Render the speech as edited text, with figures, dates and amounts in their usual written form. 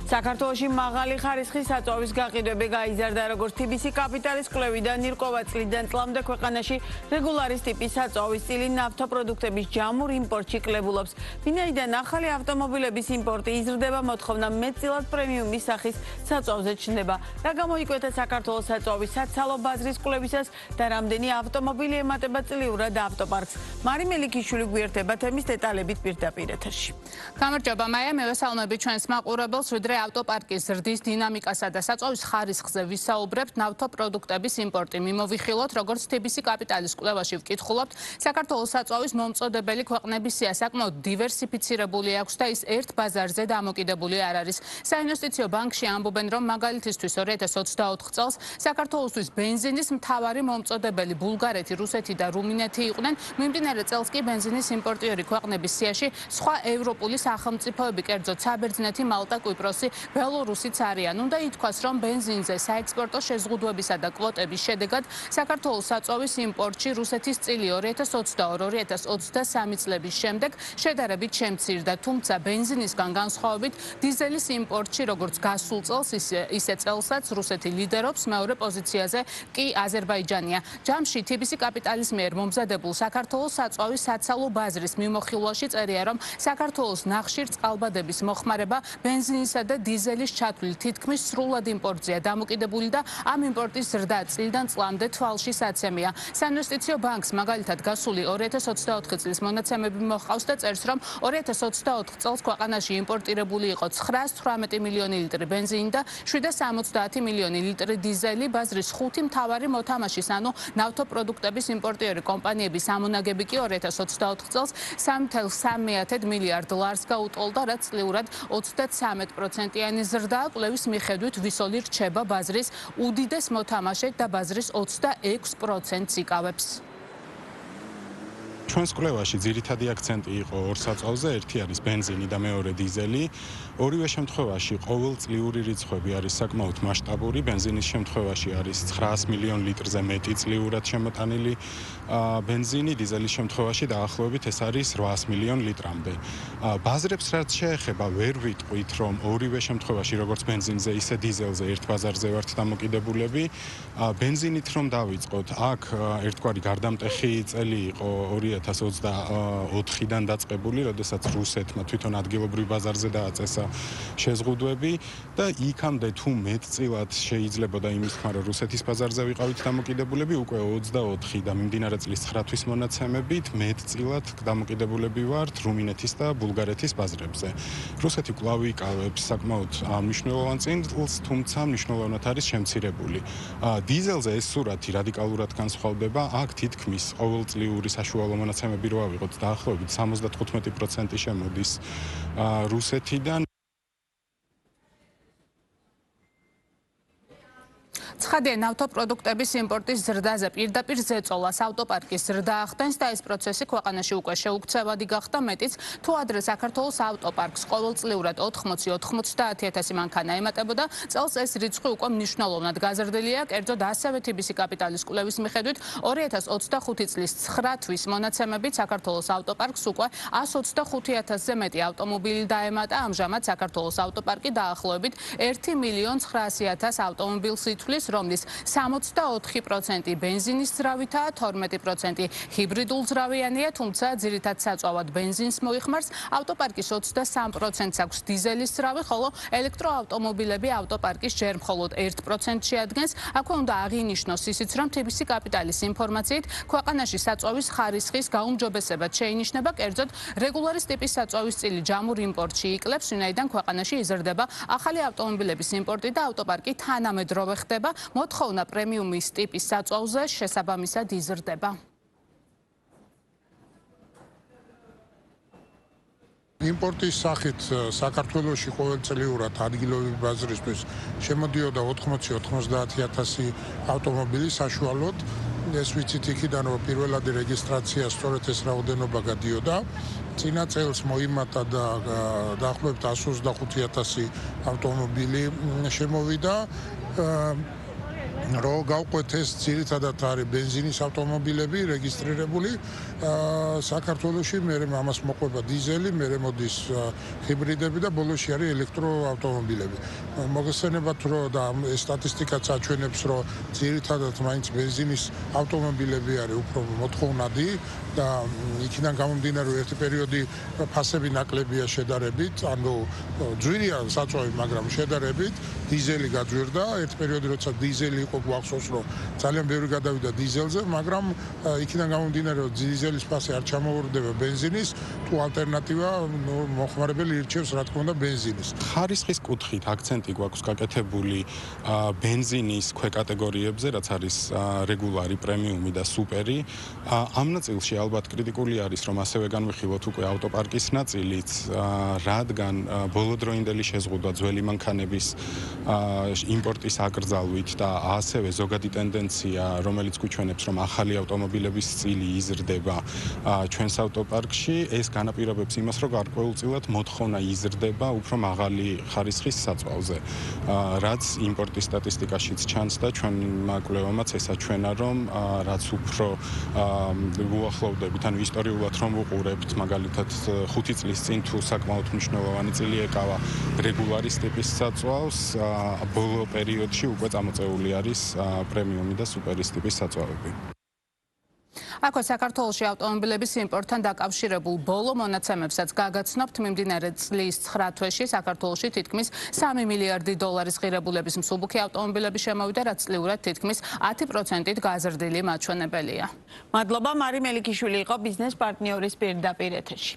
საქართველოში მაღალი ხარისხის საწვავის გაყიდვები გაიზარდა, როგორც TBC კაპიტალის კვლევიდან ირკვევა, წლიდან წლამდე ქვეყანაში რეგულარის ტიპის საწვავის წილი ნავთობპროდუქტების ჯამურ იმპორტში კლებულობს. ვინაიდან ახალი ავტომობილების იმპორტი იზრდება, მოთხოვნა მეტწილად პრემიუმის სახის საწვავზე ჩნდება. რა გამოიკვეთა საქართველოს საწვავის საცალო ბაზრის კვლევისას და რამდენი ავტომობილი ემატება წლიურად ავტოპარკს. მარი მელიქიშვილი გვერდება თემის დეტალებით პირდაპირ ეთერში. გამარჯობა, მაია, მევესალმები ჩვენს მაყურებელს, ვიდრე ავტოპარკის ზრდის დინამიკასა და საწვავის ხარისხზე ვისაუბრებთ, ნავთობპროდუქტების იმპორტი მიმოვიხილოთ, როგორც TBC კაპიტალის კვლევაში ვკითხულობთ, საქართველოს საწვავის მომწოდებელი ქვეყნების სია საკმაოდ დივერსიფიცირებული აქვს და ის ერთ ბაზარზე დამოკიდებული არ არის. საინვესტიციო ბანკში ამბობენ, რომ მაგალითისთვის 2024 წელს საქართველოსთვის ბენზინის მთავარი მომწოდებელი ბულგარეთი, რუსეთი და რუმინეთი იყვნენ. მიმდინარე წელს კი ბენზინის იმპორტიორი ქვეყნების სიაში სხვა ევროპული სახელმწიფოები, კერძოდ საბერძნეთი, მალტა, კვიპროსი, ბელორუსიც არიან. უნდა ითქვას, რომ ბენზინზე საექსპორტო შეზღუდვებისა და კვოტების შედეგად საქართველოს საწვავის იმპორტში რუსეთის წილი 2022-2023 წლების შემდეგ შედარებით შემცირდა, თუმცა ბენზინისგან განსხვავებით დიზელის იმპორტში, როგორც გასულ წელს, ისე წელსაც რუსეთი ლიდერობს, მეორე პოზიციაზე კი აზერბაიჯანია. ჯამში TBC კაპიტალის მიერ მომზადებულ საქართველოს საწვავის საცალო ბაზრის მიმოხილვაში წერია, რომ საქართველოს ნახშირ წყალბადების მოხმარება ბენზინისა და დიზელის ჩათვლით თითქმის სრულად იმპორტზეა დამოკიდებული და ამ იმპორტის ზრდა წლიდან წლამდე თვალში საცემია. საინვესტიციო ბანკს მაგალითად გასული 2024 წლის მონაცემები მოჰყავს და წერს, რომ 2024 წელს ქვეყანაში იმპორტირებული იყო 918 მილიონი ლიტრი ბენზინი და 770 მილიონი ლიტრი დიზელი. ბაზრის 5 მთავარი მოთამაშის, ანუ ნავთობპროდუქტების იმპორტიორი კომპანიების ამონაგები კი 2024 წელს 3,3 მილიარდ ლარს გაუტოლდა, რაც წლიურად 33%-იანი ზრდაა. კვლევის მიხედვით ვისოლი რჩება ბაზრის უდიდეს მოთამაშედ და ბაზრის 26%-ს იკავებს. ჩვენს კვლევაში ძირითადი აქცენტი იყო ორ საწვავზე, ერთი არის ბენზინი და მეორე დიზელი. ორივე შემთხვევაში ყოველწლიური რიცხვები არის საკმაოდ მასშტაბური. ბენზინის შემთხვევაში არის 900 მილიონ litrზე მეტი წლიურად შემოტანილი ბენზინი, დიზელის შემთხვევაში დაახლოებით ეს არის 800 მილიონ litrამდე. ბაზრებს რაც შეეხება, ვერ ვიტყვით, რომ ორივე შემთხვევაში, როგორც ბენზინზე, ისე დიზელზე ერთ ბაზარზე ვართ დამოკიდებულები. ბენზინით რომ დავიწყოთ, აქ ერთგვარი გარდამტეხი წელი იყო 2024-დან დაწყებული, როდესაც რუსეთმა თვითონ ადგილობრივ ბაზარზე დააწესა შეზღუდვები და იქამდე თუ მეტწილად შეიძლებოდა იმის თქმა, რომ რუსეთის ბაზარზე ვიყავით დამოკიდებულები, უკვე 24 და მიმდინარე წლის 9 თვის მონაცემებით მეტწილად დამოკიდებულები ვართ რუმინეთის და ბულგარეთის ბაზრებზე. რუსეთი კვლავ იკავებს საკმაოდ მნიშვნელოვან წინს, თუმცა მნიშვნელოვნად არის შემცირებული. დიზელზე ეს სურათი რადიკალურად განსხვავდება, აქ თითქმის ყოველწლიური საშუალო მონაცემები რო ავიღოთ, დაახლოებით 75% შემოდის რუსეთიდან. ცხადია, ნავთობპროდუქტების იმპორტის ზრდაზე პირდაპირ ზეწოლას ავტოპარკის ზრდა ახდენს და ეს პროცესი ქვეყანაში უკვე შეუქცევადი გახდა, მეტიც თუ ადრე საქართველოს ავტოპარკს ყოველწლიურად 80-90,000 მანქანა ემატებოდა, წელს ეს რიცხვი უკვე მნიშვნელოვნად გაზრდილია, კერძოდ ასევე TBC კაპიტალის კვლევის მიხედვით 2025 წლის 9 თვის მონაცემებით საქართველოს ავტოპარკს უკვე 125,000-ზე მეტი ავტომობილი დაემატა. ამჟამად საქართველოს ავტოპარკი დაახლოებით 1,900,000 ავტომობილს ითვლის, რომლის 64% ბენზინის ძრავითაა, 12% ჰიბრიდულ ძრავიანია, თუმცა ძირითად საწვავად ბენზინს მოიხმარს. ავტოპარკის 23%-ს აქვს დიზელის ძრავი, ხოლო ელექტროავტომობილები ავტოპარკის ჯერ მხოლოდ 1% შეადგენს. აქვე უნდა აღინიშნოს ისიც, რომ TBC კაპიტალის ინფორმაციით ქვეყანაში საწვავის ხარისხის გაუმჯობესებად შეინიშნება, კერძოდ რეგულარის ტიპის საწვავის წილი ჯამურ იმპორტში იკლებს, ვინაიდან ქვეყანაში იზრდება ახალი ავტომობილების იმპორტი და ავტოპარკი თანამედროვე ხდება. მოთხოვნა პრემიუმის ტიპის საწვავზე შესაბამისად იზრდება. იმპორტის სახით საქართველოში ყოველწლიურად ადგილობრივი ბაზრისთვის შემოდიოდა 80-90,000 ავტომობილი საშუალოდ. ეს ვიცით იქიდან, რომ პირველადი რეგისტრაცია სწორედ ეს რაოდენობა გადიოდა. წინა წელს მოიმატა და დაახლოებით 125,000 ავტომობილი შემოვიდა. რომ გავყვეთ ეს ძირითადად არის ბენზინის ავტომობილები რეგისტრირებული საქართველოში, მერე ამას მოყვება დიზელი, მერე მოდის ჰიბრიდები და ბოლოში არის ელექტროავტომობილები. მოგესწრებათ რომ და ეს სტატისტიკაც აჩვენებს რომ ძირითადად მაინც ბენზინის ავტომობილები არის უფრო მოთხოვნადი და იქიდან გამომდინარე რომ ერთი პერიოდი ფასები ნაკლებია შედარებით, ანუ ძვირია საწვავი, მაგრამ შედარებით დიზელი გაძვირდა, ერთი პერიოდი როცა დიზელი იყო გვახსოვს რომ ძალიან ბევრი გადავიდა დიზელზე, მაგრამ იქიდან გამომდინარე რომ დიზელის ფასი არ ჩამოუვარდება ბენზინის, თუ ალტერნატივა მოხმარებელი ირჩევს რა თქმა უნდა ბენზინის. ხარისხის კუთხით აქცენტი გვაქვს გაკეთებული ბენზინის ქვეკატეგორიებზე, რაც არის რეგულარი, პრემიუმი და სუპერი. ამ ნაწილში ალბათ კრიტიკული არის, რომ ასევე განვიხილოთ უკვე ავტოპარკის ნაწილიც, რადგან ბოლოდროინდელი შეზღუდვა ძველი მანქანების იმპორტის აკრძალვით და ასევე ზოგადი ტენდენცია, რომელიც გვიჩვენებს, რომ ახალი ავტომობილების წილი იზრდება ჩვენს ავტოპარკში, ეს განაპირობებს იმას, რომ გარკვეულწილად მოთხოვნა იზრდება უფრო მაღალი ხარისხის საწვავზე, რაც იმპორტის სტატისტიკაშიც ჩანს და ჩვენმა კვლევამაც ესაჩვენა, რომ რაც უფრო უახლოვდებით, ანუ ისტორიულად რომ ვუყურებთ, მაგალითად 5 წლის წინ თუ საკმაოდ მნიშვნელოვანი წილი ეკავა რეგულარის ტიპის საწვავს, ბოლო პერიოდში უკვე წამოწეული არის პრემიუმი და სუპერის ტიპის საწვავები. აქვე საქართველოში ავტომობილების იმპორტთან დაკავშირებულ ბოლო მონაცემებსაც გაგაცნობთ. მიმდინარე წლის 9 თვეში საქართველოში თითქმის 3 მილიარდი დოლარის ღირებულების მსუბუქი ავტომობილები შემოვიდა, რაც წლიურად თითქმის 10%-ით გაზრდილი მაჩვენებელია. მადლობა, მარი მელიქიშვილი იყო ბიზნეს პარტნიორის პირდაპირ ეთერში.